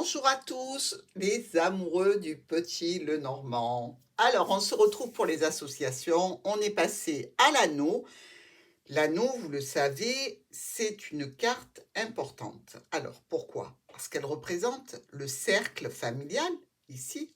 Bonjour à tous, les amoureux du petit Lenormand. Alors, on se retrouve pour les associations. On est passé à l'anneau. L'anneau, vous le savez, c'est une carte importante. Alors, pourquoi? Parce qu'elle représente le cercle familial, ici.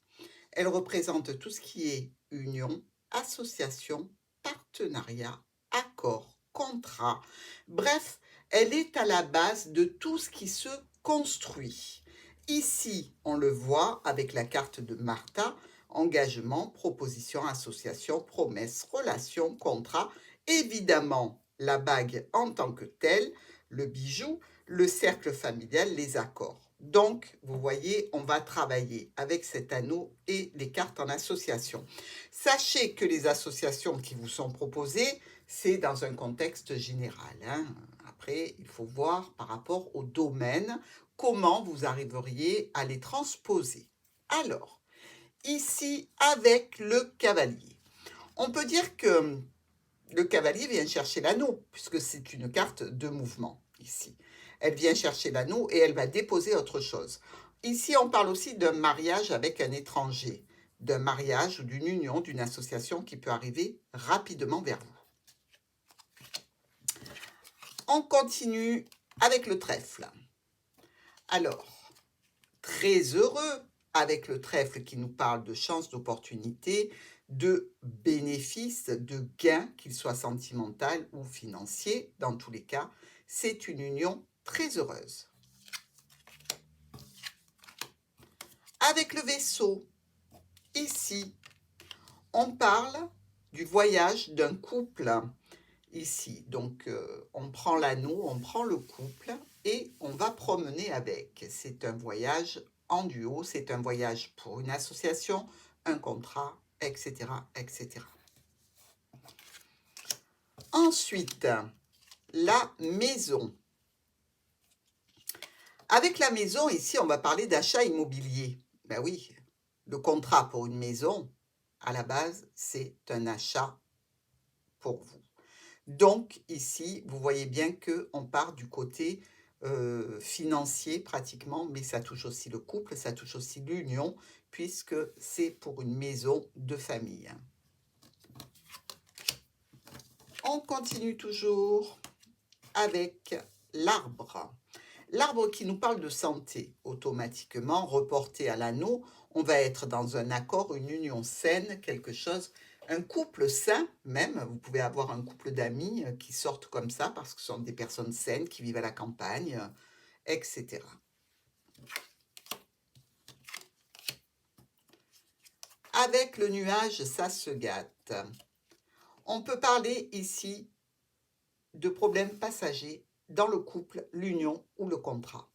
Elle représente tout ce qui est union, association, partenariat, accord, contrat. Bref, elle est à la base de tout ce qui se construit. Ici, on le voit avec la carte de Martha, engagement, proposition, association, promesse, relation, contrat. Évidemment, la bague en tant que telle, le bijou, le cercle familial, les accords. Donc, vous voyez, on va travailler avec cet anneau et les cartes en association. Sachez que les associations qui vous sont proposées, c'est dans un contexte général, hein. Après, il faut voir par rapport au domaine comment vous arriveriez à les transposer. Alors, ici, avec le cavalier, on peut dire que le cavalier vient chercher l'anneau, puisque c'est une carte de mouvement, ici. Elle vient chercher l'anneau et elle va déposer autre chose. Ici, on parle aussi d'un mariage avec un étranger, d'un mariage ou d'une union, d'une association qui peut arriver rapidement vers vous. On continue avec le trèfle. Alors, très heureux avec le trèfle qui nous parle de chance, d'opportunité, de bénéfices, de gains, qu'ils soient sentimentaux ou financiers. Dans tous les cas, c'est une union très heureuse. Avec le vaisseau, ici, on parle du voyage d'un couple. Ici, donc, on prend l'anneau, on prend le couple et on va promener avec. C'est un voyage en duo, c'est un voyage pour une association, un contrat, etc., etc. Ensuite, la maison. Avec la maison, ici, on va parler d'achat immobilier. Ben oui, le contrat pour une maison, à la base, c'est un achat pour vous. Donc, ici, vous voyez bien qu'on part du côté financier pratiquement, mais ça touche aussi le couple, ça touche aussi l'union, puisque c'est pour une maison de famille. On continue toujours avec l'arbre. L'arbre qui nous parle de santé, automatiquement reporté à l'anneau, on va être dans un accord, une union saine, quelque chose, un couple sain même. Vous pouvez avoir un couple d'amis qui sortent comme ça parce que ce sont des personnes saines qui vivent à la campagne, etc. Avec le nuage, ça se gâte. On peut parler ici de problèmes passagers dans le couple, l'union ou le contrat.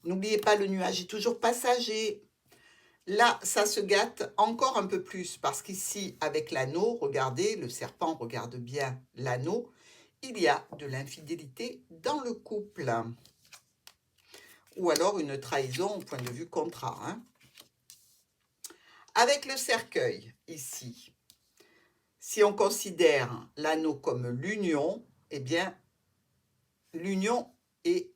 N'oubliez pas, le nuage est toujours passager. Là, ça se gâte encore un peu plus parce qu'ici, avec l'anneau, regardez, le serpent regarde bien l'anneau, il y a de l'infidélité dans le couple. Ou alors une trahison au point de vue contrat, hein. Avec le cercueil, ici, si on considère l'anneau comme l'union, eh bien, l'union est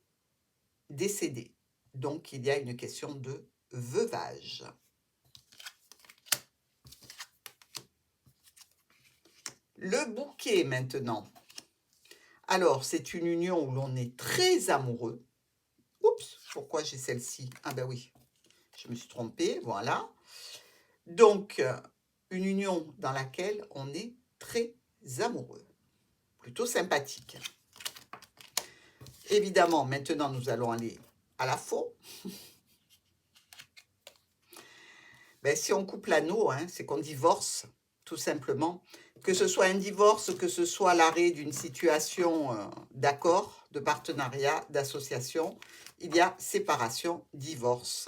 décédée. Donc, il y a une question de veuvage. Le bouquet maintenant. Alors, c'est une union où l'on est très amoureux. Oups, pourquoi j'ai celle-ci? Ah ben oui, je me suis trompée, voilà. Donc, une union dans laquelle on est très amoureux. Plutôt sympathique. Évidemment, maintenant, nous allons aller à la faux. Ben, si on coupe l'anneau, hein, c'est qu'on divorce, tout simplement. Que ce soit un divorce, que ce soit l'arrêt d'une situation d'accord, de partenariat, d'association, il y a séparation, divorce.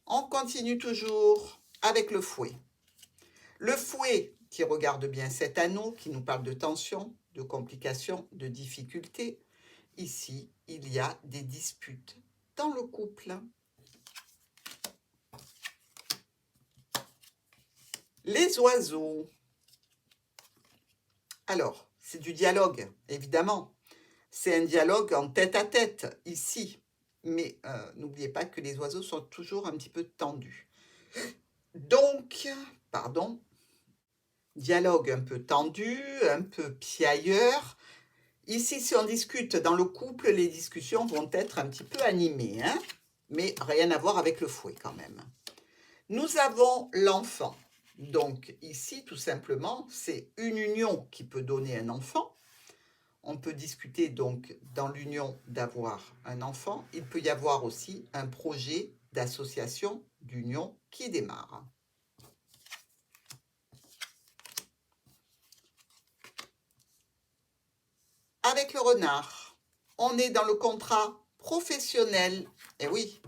On continue toujours avec le fouet. Le fouet qui regarde bien cet anneau, qui nous parle de tension, de complications, de difficultés. Ici, il y a des disputes dans le couple. Les oiseaux. Alors, c'est du dialogue, évidemment. C'est un dialogue en tête-à-tête, ici. Mais n'oubliez pas que les oiseaux sont toujours un petit peu tendus. Donc, pardon, dialogue un peu tendu, un peu piailleur. Ici, si on discute dans le couple, les discussions vont être un petit peu animées, hein, mais rien à voir avec le fouet quand même. Nous avons l'enfant. Donc ici, tout simplement, c'est une union qui peut donner un enfant. On peut discuter donc dans l'union d'avoir un enfant. Il peut y avoir aussi un projet d'association, d'union qui démarre. Avec le renard, on est dans le contrat professionnel. Et oui,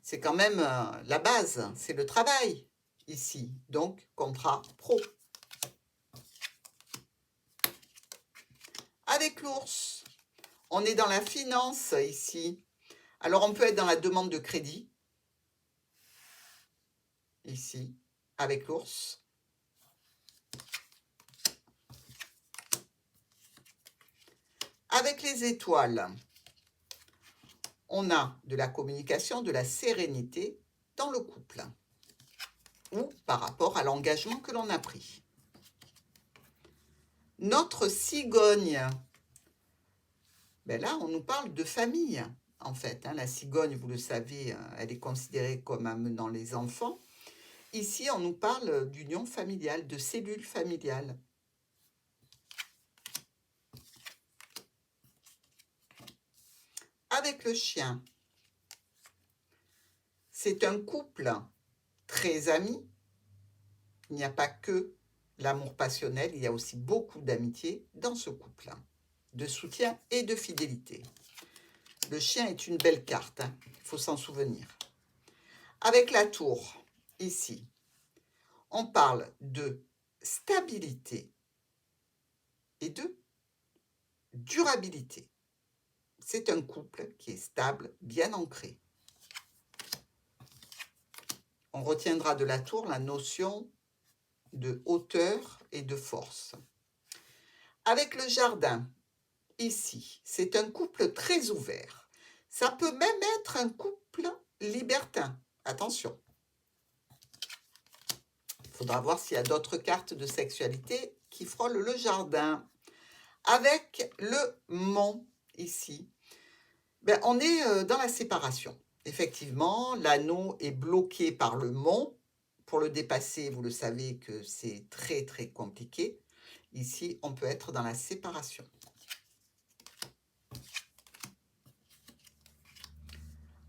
c'est quand même la base, c'est le travail ici. Donc, contrat pro. Avec l'ours, on est dans la finance ici. Alors, on peut être dans la demande de crédit, ici, avec l'ours. Avec les étoiles, on a de la communication, de la sérénité dans le couple ou par rapport à l'engagement que l'on a pris. Notre cigogne, ben là, on nous parle de famille, en fait. Hein. La cigogne, vous le savez, elle est considérée comme amenant les enfants. Ici, on nous parle d'union familiale, de cellules familiales. Avec le chien, c'est un couple très ami. Il n'y a pas que l'amour passionnel, il y a aussi beaucoup d'amitié dans ce couple, de soutien et de fidélité. Le chien est une belle carte, hein, il faut s'en souvenir. Avec la tour, ici, on parle de stabilité et de durabilité. C'est un couple qui est stable, bien ancré. On retiendra de la tour la notion de hauteur et de force. Avec le jardin, ici, c'est un couple très ouvert. Ça peut même être un couple libertin. Attention. Il faudra voir s'il y a d'autres cartes de sexualité qui frôlent le jardin. Avec le mont, ici, ben, on est dans la séparation. Effectivement, l'anneau est bloqué par le mont. Pour le dépasser, vous le savez que c'est très très compliqué. Ici, on peut être dans la séparation.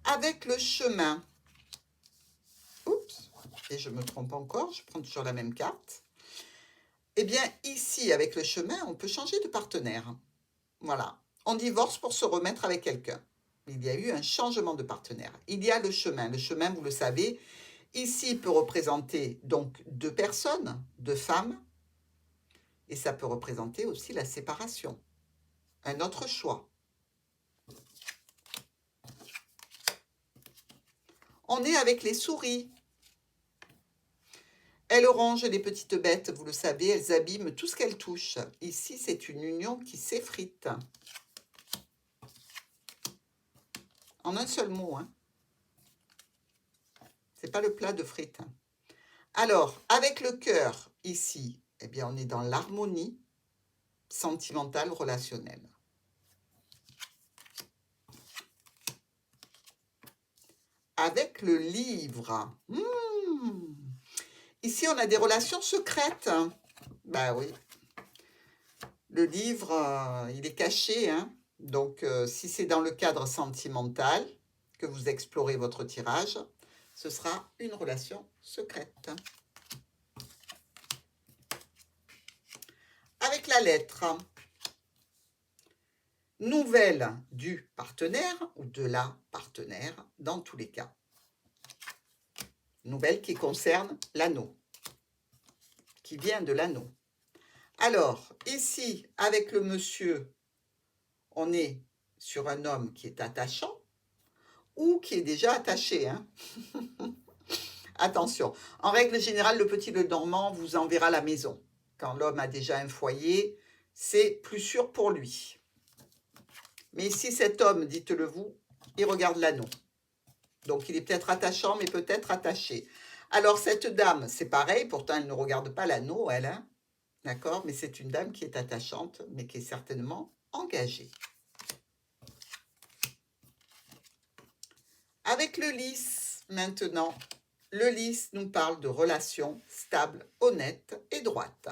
Avec le chemin, oups, et je me trompe encore, je prends toujours la même carte. Eh bien, ici, avec le chemin, on peut changer de partenaire. Voilà, on divorce pour se remettre avec quelqu'un. Il y a eu un changement de partenaire. Il y a le chemin. Le chemin, vous le savez, ici peut représenter donc deux personnes, deux femmes, et ça peut représenter aussi la séparation, un autre choix. On est avec les souris. Elles rongent les petites bêtes, vous le savez, elles abîment tout ce qu'elles touchent. Ici, c'est une union qui s'effrite. En un seul mot, hein. C'est pas le plat de frites. Alors, avec le cœur, ici, eh bien, on est dans l'harmonie sentimentale relationnelle. Avec le livre, ici, on a des relations secrètes. Ben oui. Le livre, il est caché, hein. Donc, si c'est dans le cadre sentimental que vous explorez votre tirage, ce sera une relation secrète. Avec la lettre, nouvelle du partenaire ou de la partenaire, dans tous les cas. Nouvelle qui concerne l'anneau, qui vient de l'anneau. Alors, ici, avec le monsieur, on est sur un homme qui est attachant ou qui est déjà attaché. Hein. Attention, en règle générale, le petit le normand vous enverra à la maison. Quand l'homme a déjà un foyer, c'est plus sûr pour lui. Mais ici, cet homme, dites-le vous, il regarde l'anneau. Donc, il est peut-être attachant, mais peut-être attaché. Alors, cette dame, c'est pareil. Pourtant, elle ne regarde pas l'anneau, elle. Hein, d'accord? Mais c'est une dame qui est attachante, mais qui est certainement engagée. Avec le lys, maintenant, le lys nous parle de relations stables, honnêtes et droites.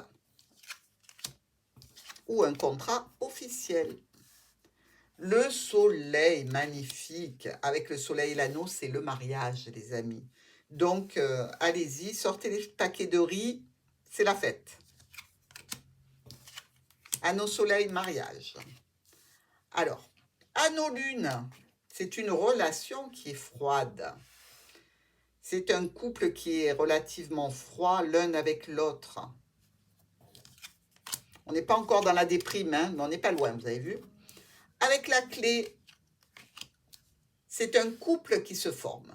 Ou un contrat officiel. Le soleil, magnifique. Avec le soleil et l'anneau, c'est le mariage, les amis. Donc, allez-y, sortez les paquets de riz, c'est la fête. Anneau, soleil, mariage. Alors, anneau, lune, c'est une relation qui est froide. C'est un couple qui est relativement froid l'un avec l'autre. On n'est pas encore dans la déprime, hein, mais on n'est pas loin, vous avez vu. Avec la clé, c'est un couple qui se forme.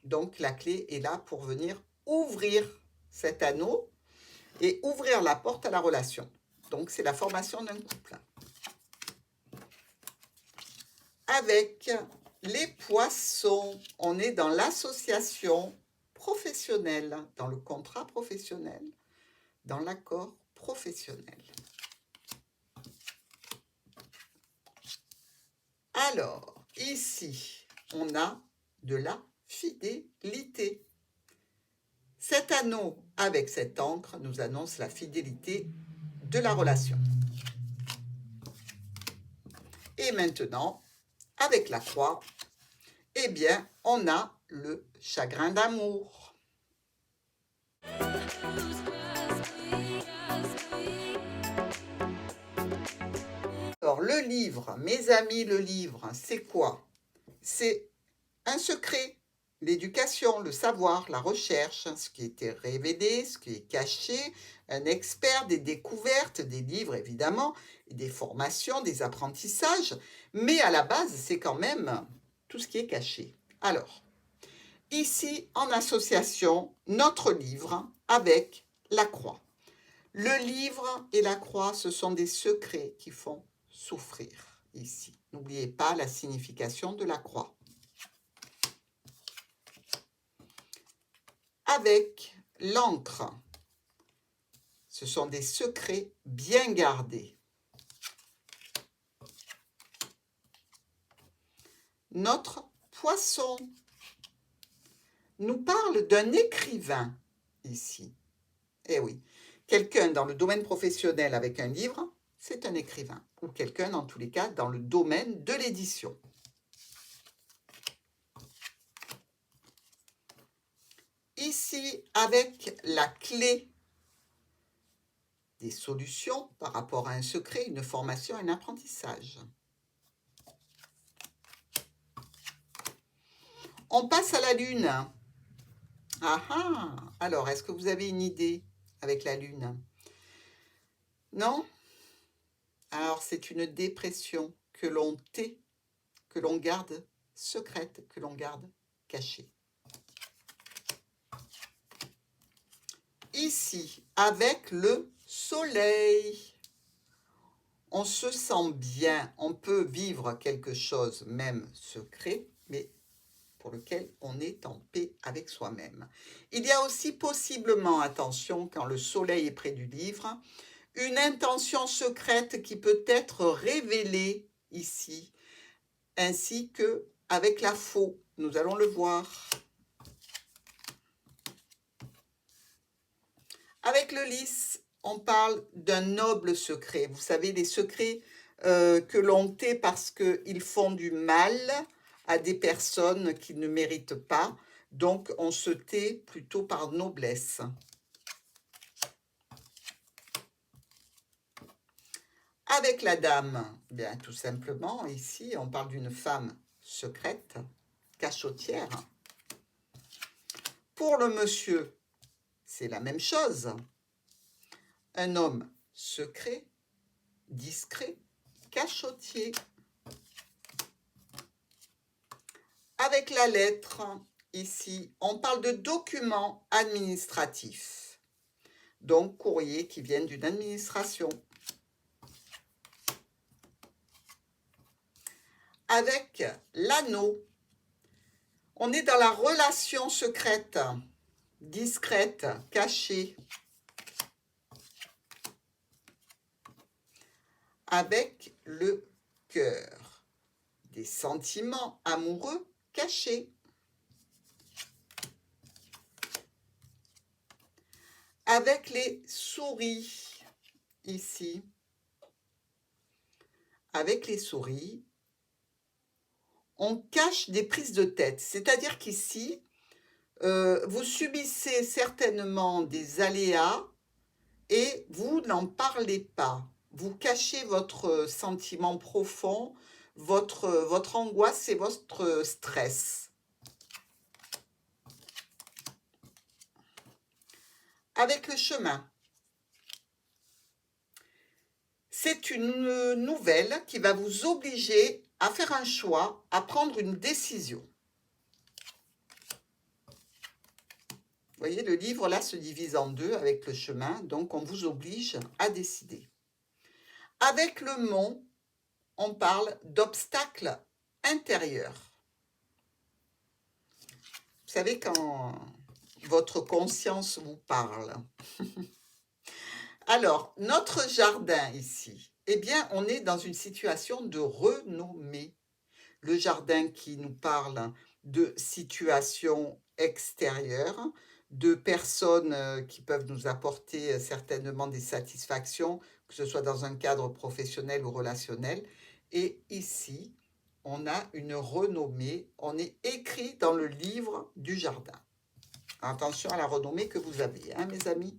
Donc, la clé est là pour venir ouvrir cet anneau et ouvrir la porte à la relation. Donc, c'est la formation d'un couple. Avec les poissons, on est dans l'association professionnelle, dans le contrat professionnel, dans l'accord professionnel. Alors, ici, on a de la fidélité. Cet anneau avec cette encre nous annonce la fidélité de la relation. Et maintenant, avec la croix, eh bien, on a le chagrin d'amour. Alors, le livre, mes amis, le livre, c'est quoi? C'est un secret. L'éducation, le savoir, la recherche, ce qui était révélé, ce qui est caché, un expert, des découvertes, des livres évidemment, des formations, des apprentissages, mais à la base, c'est quand même tout ce qui est caché. Alors, ici, en association, notre livre avec la croix. Le livre et la croix, ce sont des secrets qui font souffrir ici. N'oubliez pas la signification de la croix. Avec l'encre, ce sont des secrets bien gardés. Notre poisson nous parle d'un écrivain ici. Eh oui, quelqu'un dans le domaine professionnel avec un livre, c'est un écrivain. Ou quelqu'un, dans tous les cas, dans le domaine de l'édition. Ici, avec la clé des solutions par rapport à un secret, une formation, un apprentissage. On passe à la lune. Ah ah! Alors, est-ce que vous avez une idée avec la lune? Non? Alors, c'est une dépression que l'on tait, que l'on garde secrète, que l'on garde cachée. Ici, avec le soleil, on se sent bien, on peut vivre quelque chose, même secret, mais pour lequel on est en paix avec soi-même. Il y a aussi possiblement, attention, quand le soleil est près du livre, une intention secrète qui peut être révélée ici, ainsi que avec la faux. Nous allons le voir. Avec le lys, on parle d'un noble secret. Vous savez, les secrets que l'on tait parce qu'ils font du mal à des personnes qui ne méritent pas. Donc, on se tait plutôt par noblesse. Avec la dame, bien tout simplement, ici, on parle d'une femme secrète, cachotière. Pour le monsieur, c'est la même chose. Un homme secret, discret, cachotier. Avec la lettre, ici, on parle de documents administratifs. Donc, courriers qui viennent d'une administration. avec l'anneau. On est dans la relation secrète, discrète, cachée, avec le cœur. Des sentiments amoureux cachés. Avec les souris, ici. Avec les souris, on cache des prises de tête. C'est-à-dire qu'ici, vous subissez certainement des aléas et vous n'en parlez pas. Vous cachez votre sentiment profond, votre angoisse et votre stress. Avec le chemin, c'est une nouvelle qui va vous obliger à faire un choix, à prendre une décision. Vous voyez, le livre là se divise en deux avec le chemin, donc on vous oblige à décider. Avec le mont, on parle d'obstacles intérieurs. Vous savez, quand votre conscience vous parle. Alors, notre jardin ici, eh bien, on est dans une situation de renommée. Le jardin qui nous parle de situations extérieures, de personnes qui peuvent nous apporter certainement des satisfactions, que ce soit dans un cadre professionnel ou relationnel. Et ici, on a une renommée, on est écrit dans le livre du jardin. Attention à la renommée que vous avez, hein, mes amis.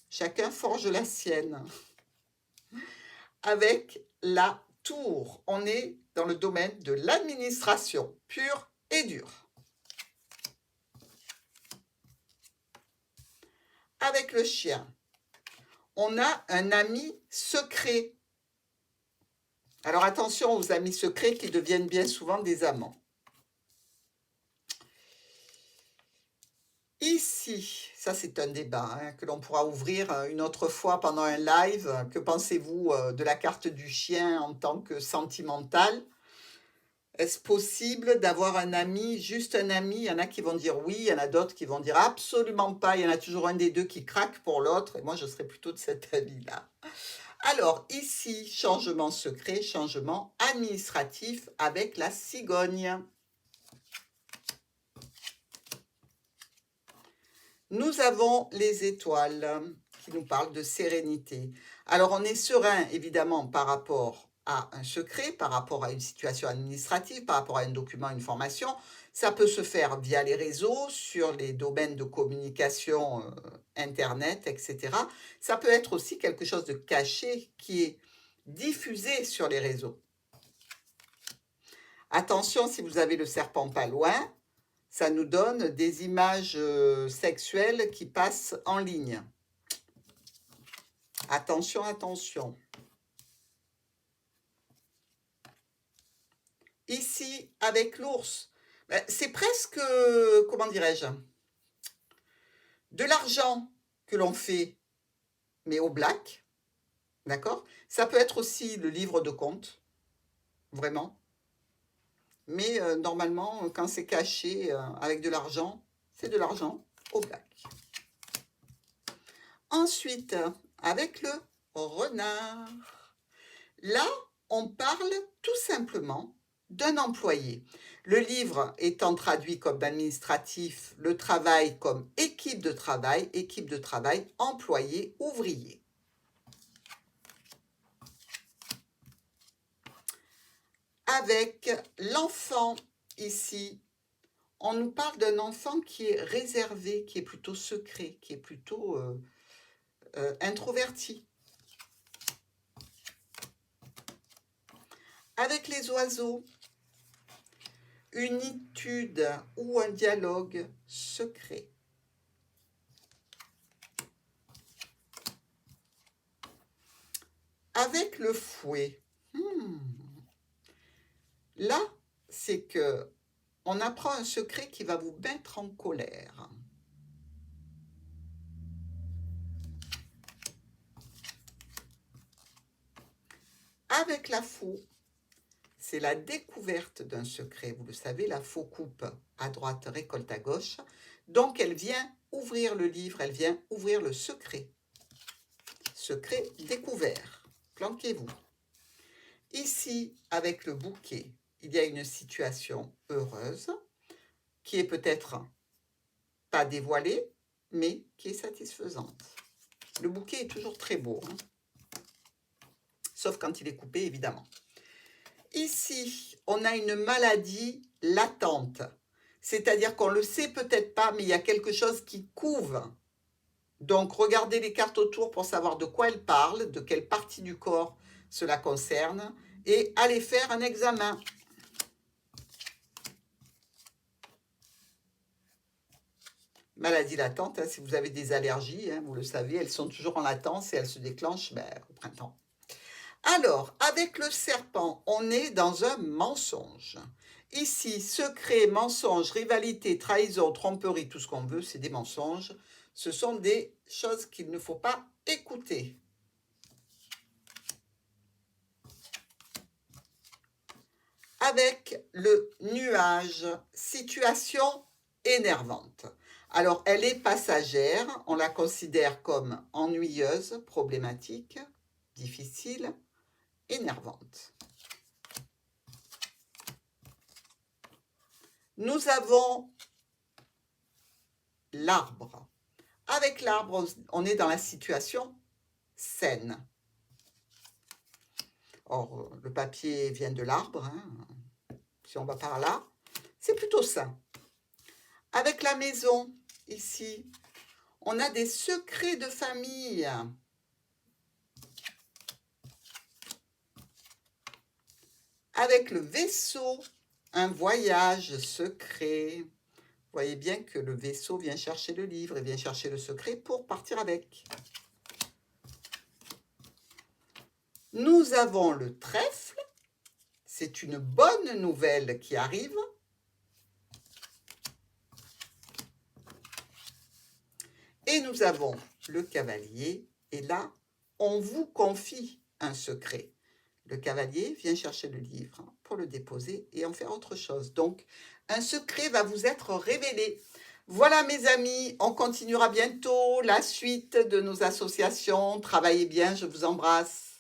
Chacun forge la sienne. Avec la tour, on est dans le domaine de l'administration, pure et dure. Avec le chien, on a un ami secret. Alors attention aux amis secrets qui deviennent bien souvent des amants. Ici, ça c'est un débat hein, que l'on pourra ouvrir une autre fois pendant un live. Que pensez-vous de la carte du chien en tant que sentimentale? Est-ce possible d'avoir un ami, juste un ami? Il y en a qui vont dire oui, il y en a d'autres qui vont dire absolument pas. Il y en a toujours un des deux qui craque pour l'autre. Et moi, je serais plutôt de cet avis-là. Alors, ici, changement secret, changement administratif avec la cigogne. Nous avons les étoiles qui nous parlent de sérénité. Alors, on est serein, évidemment, par rapport à un secret, par rapport à une situation administrative, par rapport à un document, une formation. Ça peut se faire via les réseaux, sur les domaines de communication, Internet, etc. Ça peut être aussi quelque chose de caché qui est diffusé sur les réseaux. Attention, si vous avez le serpent pas loin, ça nous donne des images sexuelles qui passent en ligne. Attention, attention. Ici, avec l'ours, c'est presque, comment dirais-je, de l'argent que l'on fait, mais au black, d'accord? Ça peut être aussi le livre de compte, vraiment. Mais normalement, quand c'est caché avec de l'argent, c'est de l'argent au black. Ensuite, avec le renard. Là, on parle tout simplement d'un employé. Le livre étant traduit comme administratif, le travail comme équipe de travail, employé, ouvrier. Avec l'enfant ici, on nous parle d'un enfant qui est réservé, qui est plutôt secret, qui est plutôt introverti. Avec les oiseaux, une étude ou un dialogue secret. Avec le fouet, là, c'est que on apprend un secret qui va vous mettre en colère. Avec la faux, c'est la découverte d'un secret. Vous le savez, la faux coupe à droite, récolte à gauche. Donc, elle vient ouvrir le livre, elle vient ouvrir le secret. Secret découvert. Planquez-vous. Ici, avec le bouquet, il y a une situation heureuse qui est peut-être pas dévoilée, mais qui est satisfaisante. Le bouquet est toujours très beau, hein, sauf quand il est coupé, évidemment. Ici, on a une maladie latente, c'est-à-dire qu'on ne le sait peut-être pas, mais il y a quelque chose qui couve. Donc, regardez les cartes autour pour savoir de quoi elles parlent, de quelle partie du corps cela concerne, et allez faire un examen. Maladie latente, hein, si vous avez des allergies, hein, vous le savez, elles sont toujours en latence et elles se déclenchent au printemps. Alors, avec le serpent, on est dans un mensonge. Ici, secret, mensonge, rivalité, trahison, tromperie, tout ce qu'on veut, c'est des mensonges. Ce sont des choses qu'il ne faut pas écouter. Avec le nuage, situation énervante. Alors, elle est passagère, on la considère comme ennuyeuse, problématique, difficile, énervante. Nous avons l'arbre. Avec l'arbre, on est dans la situation saine. Or, le papier vient de l'arbre, hein. Si on va par là, c'est plutôt sain. Avec la maison, ici, on a des secrets de famille. Avec le vaisseau, un voyage secret. Vous voyez bien que le vaisseau vient chercher le livre et vient chercher le secret pour partir avec. Nous avons le trèfle. C'est une bonne nouvelle qui arrive. Et nous avons le cavalier. Et là, on vous confie un secret. Le cavalier vient chercher le livre pour le déposer et en faire autre chose. Donc, un secret va vous être révélé. Voilà mes amis, on continuera bientôt la suite de nos associations. Travaillez bien, je vous embrasse.